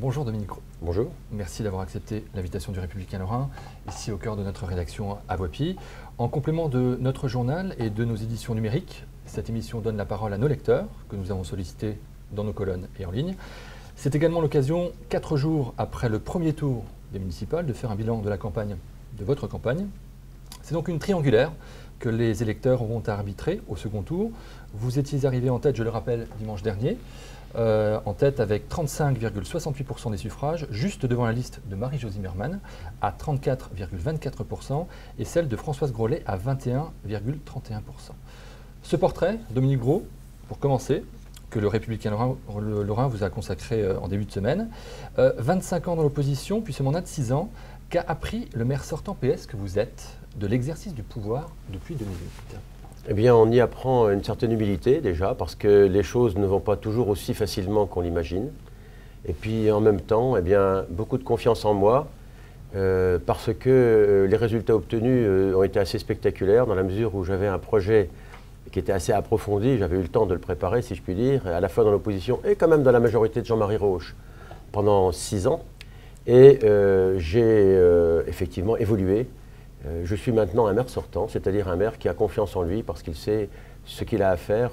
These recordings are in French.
Bonjour Dominique Roux. Bonjour. Merci d'avoir accepté l'invitation du Républicain Lorrain, ici au cœur de notre rédaction à Voipy. En complément de notre journal et de nos éditions numériques, cette émission donne la parole à nos lecteurs, que nous avons sollicités dans nos colonnes et en ligne. C'est également l'occasion, 4 jours après le premier tour des municipales, de faire un bilan de la campagne, de votre campagne. C'est donc une triangulaire que les électeurs auront à arbitrer au second tour. Vous étiez arrivé en tête, je le rappelle, dimanche dernier, en tête avec 35,68% des suffrages, juste devant la liste de Marie-Jo Zimmermann à 34,24% et celle de Françoise Grolet à 21,31%. Ce portrait, Dominique Roux, pour commencer, que le Républicain Lorrain vous a consacré en début de semaine, 25 ans dans l'opposition, puis ce mandat de 6 ans, qu'a appris le maire sortant PS que vous êtes de l'exercice du pouvoir depuis 2008 ? Eh bien, on y apprend une certaine humilité déjà, parce que les choses ne vont pas toujours aussi facilement qu'on l'imagine. Et puis en même temps, eh bien, beaucoup de confiance en moi, parce que les résultats obtenus ont été assez spectaculaires, dans la mesure où j'avais un projet qui était assez approfondi, j'avais eu le temps de le préparer, si je puis dire, à la fois dans l'opposition et quand même dans la majorité de Jean-Marie Roche, pendant 6 ans. Et j'ai effectivement évolué. Je suis maintenant un maire sortant, c'est-à-dire un maire qui a confiance en lui parce qu'il sait ce qu'il a à faire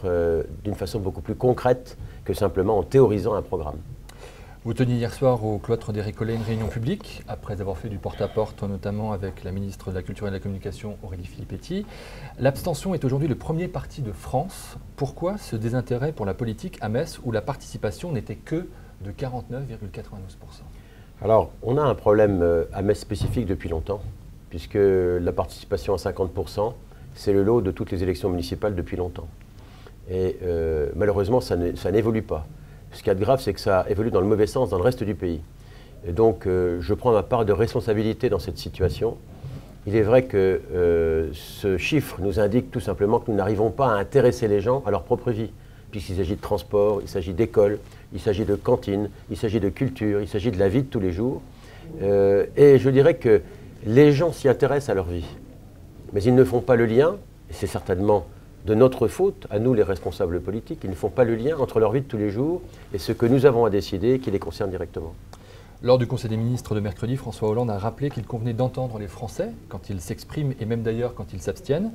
d'une façon beaucoup plus concrète que simplement en théorisant un programme. Vous teniez hier soir au cloître des Récollets une réunion publique, après avoir fait du porte-à-porte, notamment avec la ministre de la Culture et de la Communication, Aurélie Filippetti. L'abstention est aujourd'hui le premier parti de France. Pourquoi ce désintérêt pour la politique à Metz, où la participation n'était que de 49,92%? Alors, on a un problème à Metz spécifique depuis longtemps, puisque la participation à 50%, c'est le lot de toutes les élections municipales depuis longtemps. Et malheureusement, ça n'évolue pas. Ce qu'il y a de grave, c'est que ça évolue dans le mauvais sens dans le reste du pays. Et donc, je prends ma part de responsabilité dans cette situation. Il est vrai que ce chiffre nous indique tout simplement que nous n'arrivons pas à intéresser les gens à leur propre vie, puisqu'il s'agit de transport, il s'agit d'école, il s'agit de cantine, il s'agit de culture, il s'agit de la vie de tous les jours. Et je dirais que les gens s'y intéressent à leur vie, mais ils ne font pas le lien, et c'est certainement de notre faute, à nous les responsables politiques, ils ne font pas le lien entre leur vie de tous les jours et ce que nous avons à décider qui les concerne directement. Lors du Conseil des ministres de mercredi, François Hollande a rappelé qu'il convenait d'entendre les Français quand ils s'expriment et même d'ailleurs quand ils s'abstiennent.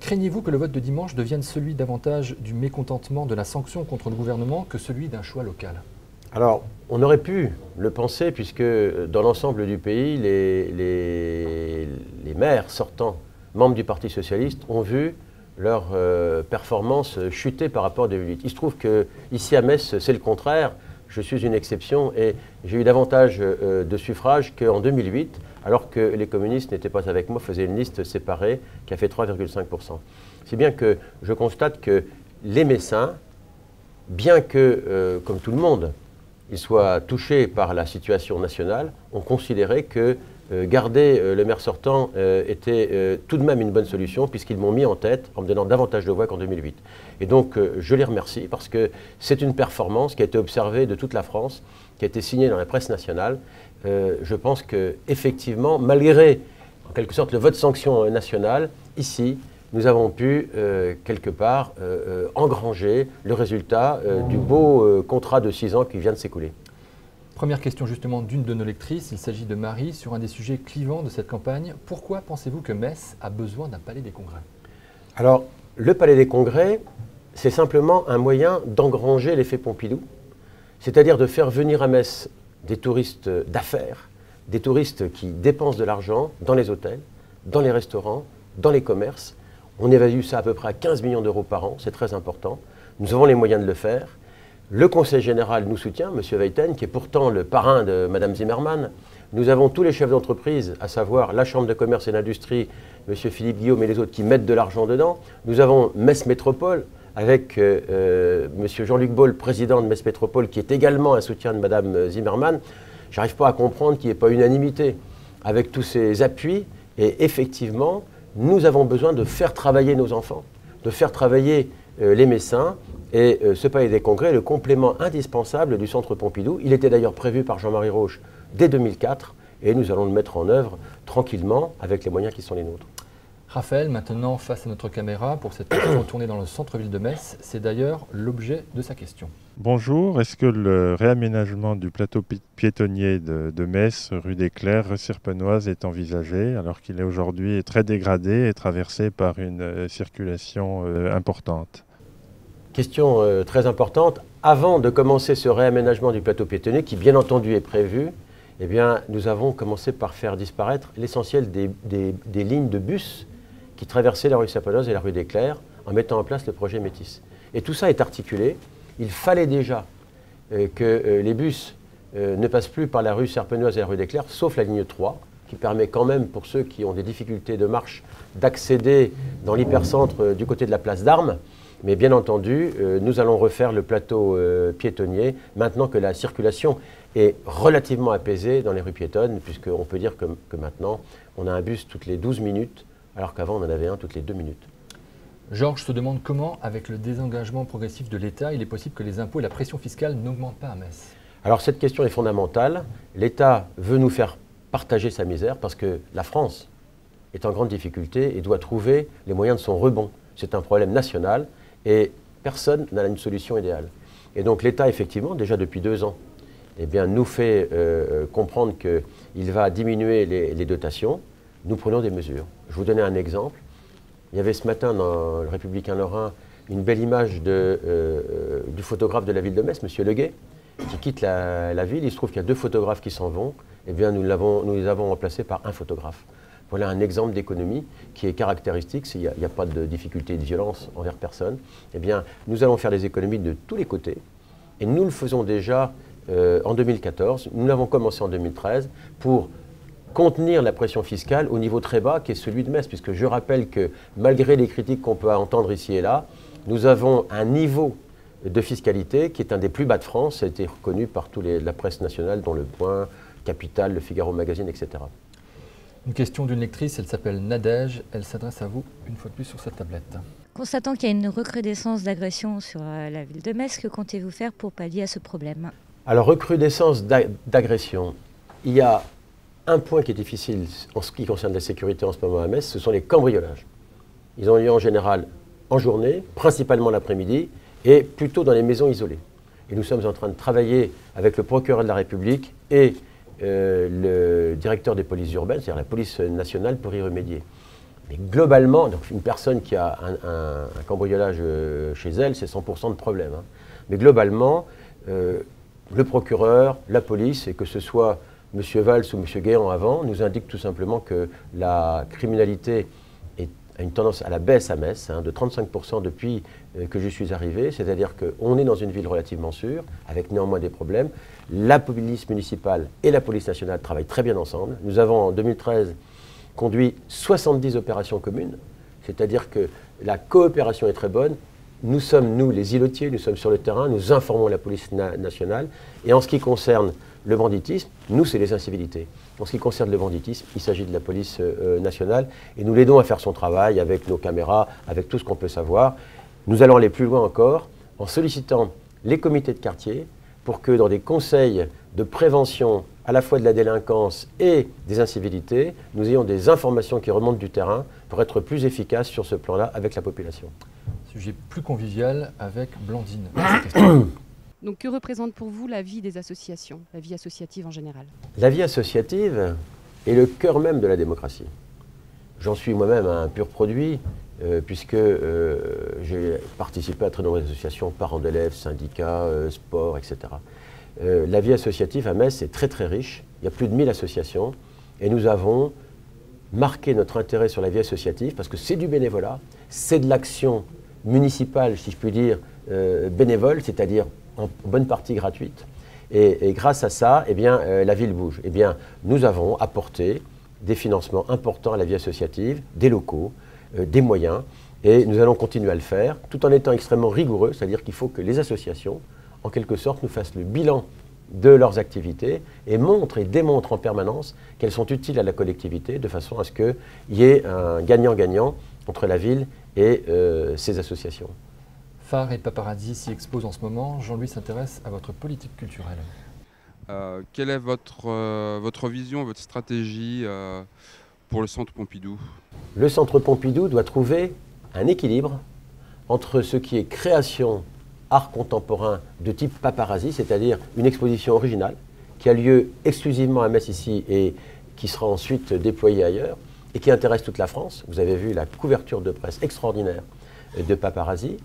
Craignez-vous que le vote de dimanche devienne celui davantage du mécontentement, de la sanction contre le gouvernement que celui d'un choix local ? Alors, on aurait pu le penser, puisque dans l'ensemble du pays, les maires sortants, membres du Parti socialiste, ont vu leur performance chuter par rapport à 2008. Il se trouve qu'ici à Metz, c'est le contraire. Je suis une exception et j'ai eu davantage de suffrages qu'en 2008, alors que les communistes n'étaient pas avec moi, faisaient une liste séparée qui a fait 3,5%. C'est bien que je constate que les Messins, bien que, comme tout le monde, ils soient touchés par la situation nationale, ont considéré que garder le maire sortant était tout de même une bonne solution, puisqu'ils m'ont mis en tête en me donnant davantage de voix qu'en 2008. Et donc je les remercie, parce que c'est une performance qui a été observée de toute la France, qui a été signée dans la presse nationale. Je pense qu'effectivement, malgré en quelque sorte le vote sanction national, ici, nous avons pu, quelque part, engranger le résultat du beau contrat de 6 ans qui vient de s'écouler. Première question justement d'une de nos lectrices, il s'agit de Marie, sur un des sujets clivants de cette campagne. Pourquoi pensez-vous que Metz a besoin d'un palais des congrès? Alors, le palais des congrès, c'est simplement un moyen d'engranger l'effet Pompidou, c'est-à-dire de faire venir à Metz des touristes d'affaires, des touristes qui dépensent de l'argent dans les hôtels, dans les restaurants, dans les commerces. On évalue ça à peu près à 15 millions d'euros par an, c'est très important. Nous avons les moyens de le faire. Le Conseil général nous soutient, M. Weiten, qui est pourtant le parrain de Mme Zimmermann. Nous avons tous les chefs d'entreprise, à savoir la Chambre de commerce et d'industrie, M. Philippe Guillaume et les autres qui mettent de l'argent dedans. Nous avons Metz Métropole, avec M. Jean-Luc Boll, président de Metz Métropole, qui est également un soutien de Mme Zimmermann. Je n'arrive pas à comprendre qu'il n'y ait pas unanimité avec tous ces appuis. Et effectivement, nous avons besoin de faire travailler nos enfants, de faire travailler les Messins. Et ce palais des congrès est le complément indispensable du centre Pompidou. Il était d'ailleurs prévu par Jean-Marie Roche dès 2004 et nous allons le mettre en œuvre tranquillement avec les moyens qui sont les nôtres. Raphaël, maintenant face à notre caméra pour cette question tournée dans le centre-ville de Metz, c'est d'ailleurs l'objet de sa question. Bonjour, est-ce que le réaménagement du plateau piétonnier de Metz, rue des Clercs, rue Sirpenoise est envisagé alors qu'il est aujourd'hui très dégradé et traversé par une circulation importante? Question très importante. Avant de commencer ce réaménagement du plateau piétonnier, qui bien entendu est prévu, eh bien, nous avons commencé par faire disparaître l'essentiel des lignes de bus qui traversaient la rue Sirpenoise et la rue des Clercs en mettant en place le projet Métis. Et tout ça est articulé. Il fallait déjà que les bus ne passent plus par la rue Sirpenoise et la rue des Clercs, sauf la ligne 3, qui permet quand même, pour ceux qui ont des difficultés de marche, d'accéder dans l'hypercentre du côté de la place d'Armes. Mais bien entendu, nous allons refaire le plateau piétonnier maintenant que la circulation est relativement apaisée dans les rues piétonnes, puisqu'on peut dire que maintenant, on a un bus toutes les 12 minutes, alors qu'avant, on en avait un toutes les 2 minutes. Georges se demande comment, avec le désengagement progressif de l'État, il est possible que les impôts et la pression fiscale n'augmentent pas à Metz. Alors cette question est fondamentale. L'État veut nous faire partager sa misère parce que la France est en grande difficulté et doit trouver les moyens de son rebond. C'est un problème national et personne n'a une solution idéale. Et donc l'État, effectivement, déjà depuis 2 ans, eh bien, nous fait comprendre qu'il va diminuer les dotations. Nous prenons des mesures. Je vais vous donner un exemple. Il y avait ce matin dans le Républicain Lorrain une belle image du photographe de la ville de Metz, M. Leguet, qui quitte la ville. Il se trouve qu'il y a 2 photographes qui s'en vont. Eh bien, nous les avons remplacés par un photographe. Voilà un exemple d'économie qui est caractéristique. Il n'y a pas de difficulté de violence envers personne. Eh bien, nous allons faire des économies de tous les côtés. Et nous le faisons déjà en 2014. Nous l'avons commencé en 2013 pour contenir la pression fiscale au niveau très bas qui est celui de Metz, puisque je rappelle que malgré les critiques qu'on peut entendre ici et là, nous avons un niveau de fiscalité qui est un des plus bas de France. Ça a été reconnu par toute la presse nationale, dont Le Point, Capital, Le Figaro Magazine, etc. Une question d'une lectrice, elle s'appelle Nadège, elle s'adresse à vous une fois de plus sur cette tablette. Constatant qu'il y a une recrudescence d'agressions sur la ville de Metz, que comptez-vous faire pour pallier à ce problème? Alors, recrudescence d'agression, il y a un point qui est difficile en ce qui concerne la sécurité en ce moment à Metz, ce sont les cambriolages. Ils ont lieu en général en journée, principalement l'après-midi, et plutôt dans les maisons isolées. Et nous sommes en train de travailler avec le procureur de la République et le directeur des polices urbaines, c'est-à-dire la police nationale, pour y remédier. Mais globalement, donc une personne qui a un cambriolage chez elle, c'est 100% de problème. Hein. Mais globalement, le procureur, la police, et que ce soit M. Valls ou M. Guéant avant, nous indiquent tout simplement que la criminalité a une tendance à la baisse à Metz, de 35% depuis que je suis arrivé, c'est-à-dire qu'on est dans une ville relativement sûre, avec néanmoins des problèmes. La police municipale et la police nationale travaillent très bien ensemble. Nous avons en 2013 conduit 70 opérations communes, c'est-à-dire que la coopération est très bonne. Nous sommes, nous, les îlotiers, nous sommes sur le terrain, nous informons la police nationale. Et en ce qui concerne le banditisme, nous, c'est les incivilités. En ce qui concerne le banditisme, il s'agit de la police nationale et nous l'aidons à faire son travail avec nos caméras, avec tout ce qu'on peut savoir. Nous allons aller plus loin encore en sollicitant les comités de quartier pour que dans des conseils de prévention à la fois de la délinquance et des incivilités, nous ayons des informations qui remontent du terrain pour être plus efficaces sur ce plan-là avec la population. Sujet plus convivial avec Blandine. Donc que représente pour vous la vie des associations, la vie associative en général? La vie associative est le cœur même de la démocratie. J'en suis moi-même un pur produit, puisque j'ai participé à très nombreuses associations, parents d'élèves, syndicats, sport, etc. La vie associative à Metz est très très riche, il y a plus de 1000 associations, et nous avons marqué notre intérêt sur la vie associative, parce que c'est du bénévolat, c'est de l'action municipale, si je puis dire, bénévole, c'est-à-dire en bonne partie gratuite. Et grâce à ça, eh bien, la ville bouge. Eh bien, nous avons apporté des financements importants à la vie associative, des locaux, des moyens, et nous allons continuer à le faire, tout en étant extrêmement rigoureux, c'est-à-dire qu'il faut que les associations, en quelque sorte, nous fassent le bilan de leurs activités et montrent et démontrent en permanence qu'elles sont utiles à la collectivité, de façon à ce qu'il y ait un gagnant-gagnant entre la ville et ces associations. Phare et Paparazzi s'y exposent en ce moment. Jean-Louis s'intéresse à votre politique culturelle. Quelle est votre vision, votre stratégie pour le Centre Pompidou? Le Centre Pompidou doit trouver un équilibre entre ce qui est création, art contemporain de type paparazzi, c'est-à-dire une exposition originale qui a lieu exclusivement à Metz ici et qui sera ensuite déployée ailleurs et qui intéresse toute la France. Vous avez vu la couverture de presse extraordinaire de paparazzi.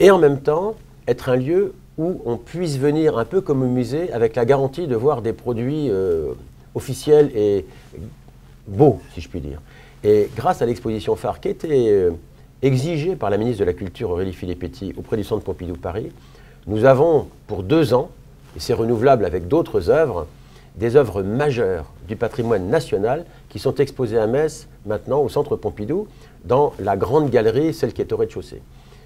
Et en même temps, être un lieu où on puisse venir un peu comme au musée avec la garantie de voir des produits officiels et beaux, si je puis dire. Et grâce à l'exposition phare qui était exigée par la ministre de la Culture Aurélie Filippetti auprès du Centre Pompidou Paris, nous avons pour 2 ans, et c'est renouvelable avec d'autres œuvres, des œuvres majeures du patrimoine national qui sont exposées à Metz maintenant au Centre Pompidou dans la grande galerie, celle qui est au rez-de-chaussée.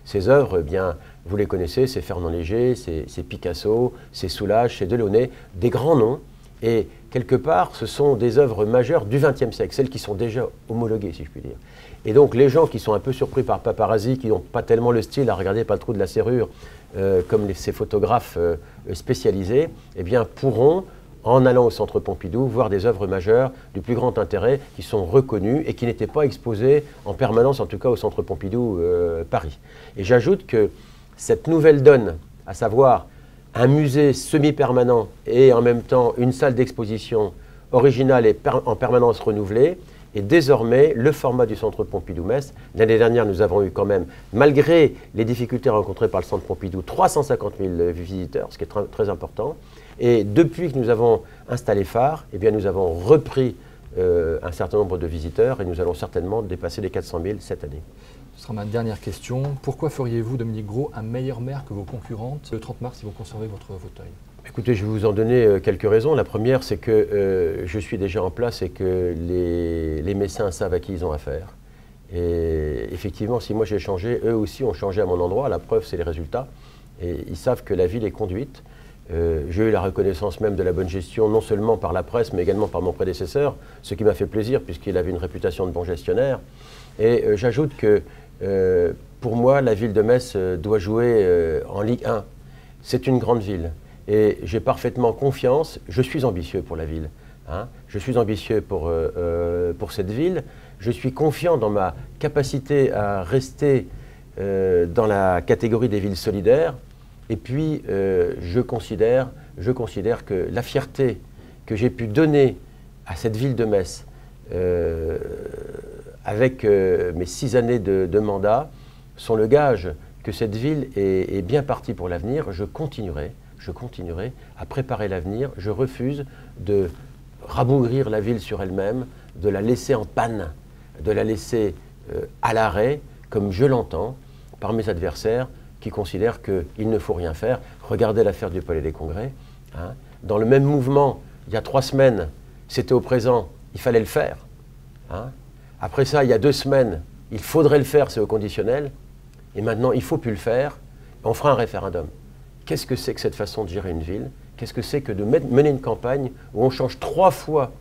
Ces œuvres, eh bien, vous les connaissez, c'est Fernand Léger, c'est Picasso, c'est Soulages, c'est Delaunay, des grands noms. Et quelque part, ce sont des œuvres majeures du XXe siècle, celles qui sont déjà homologuées, si je puis dire. Et donc, les gens qui sont un peu surpris par paparazzi, qui n'ont pas tellement le style à regarder par le trou de la serrure, comme ces photographes spécialisés, eh bien, pourront, en allant au Centre Pompidou, voir des œuvres majeures du plus grand intérêt qui sont reconnues et qui n'étaient pas exposées en permanence, en tout cas au Centre Pompidou Paris. Et j'ajoute que cette nouvelle donne, à savoir un musée semi-permanent et en même temps une salle d'exposition originale et en permanence renouvelée, est désormais le format du Centre Pompidou-Metz. L'année dernière, nous avons eu quand même, malgré les difficultés rencontrées par le Centre Pompidou, 350 000 visiteurs, ce qui est très, très important. Et depuis que nous avons installé phare, eh bien, nous avons repris un certain nombre de visiteurs et nous allons certainement dépasser les 400 000 cette année. Ce sera ma dernière question. Pourquoi feriez-vous, Dominique Gros, un meilleur maire que vos concurrentes le 30 mars si vous conservez votre fauteuil? Écoutez, je vais vous en donner quelques raisons. La première, c'est que je suis déjà en place et que les Messins savent à qui ils ont affaire. Et effectivement, si moi j'ai changé, eux aussi ont changé à mon endroit. La preuve, c'est les résultats. Et ils savent que la ville est conduite. J'ai eu la reconnaissance même de la bonne gestion, non seulement par la presse, mais également par mon prédécesseur, ce qui m'a fait plaisir puisqu'il avait une réputation de bon gestionnaire. Et j'ajoute que pour moi, la ville de Metz doit jouer en Ligue 1. C'est une grande ville. Et j'ai parfaitement confiance, je suis ambitieux pour la ville, hein. Je suis ambitieux pour cette ville, je suis confiant dans ma capacité à rester dans la catégorie des villes solidaires, et puis je considère que la fierté que j'ai pu donner à cette ville de Metz avec mes 6 années de mandat sont le gage que cette ville est bien partie pour l'avenir. Je continuerai à préparer l'avenir. Je refuse de rabougrir la ville sur elle-même, de la laisser en panne, de la laisser à l'arrêt, comme je l'entends, par mes adversaires qui considèrent qu'il ne faut rien faire. Regardez l'affaire du Palais des Congrès. Hein. Dans le même mouvement, il y a 3 semaines, c'était au présent, il fallait le faire. Hein. Après ça, il y a 2 semaines, il faudrait le faire, c'est au conditionnel. Et maintenant, il ne faut plus le faire, on fera un référendum. Qu'est-ce que c'est que cette façon de gérer une ville? Qu'est-ce que c'est que de mener une campagne où on change 3 fois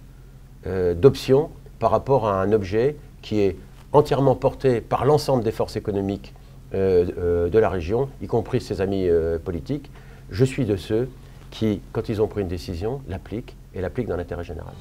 d'option par rapport à un objet qui est entièrement porté par l'ensemble des forces économiques de la région, y compris ses amis politiques? Je suis de ceux qui, quand ils ont pris une décision, l'appliquent et l'appliquent dans l'intérêt général.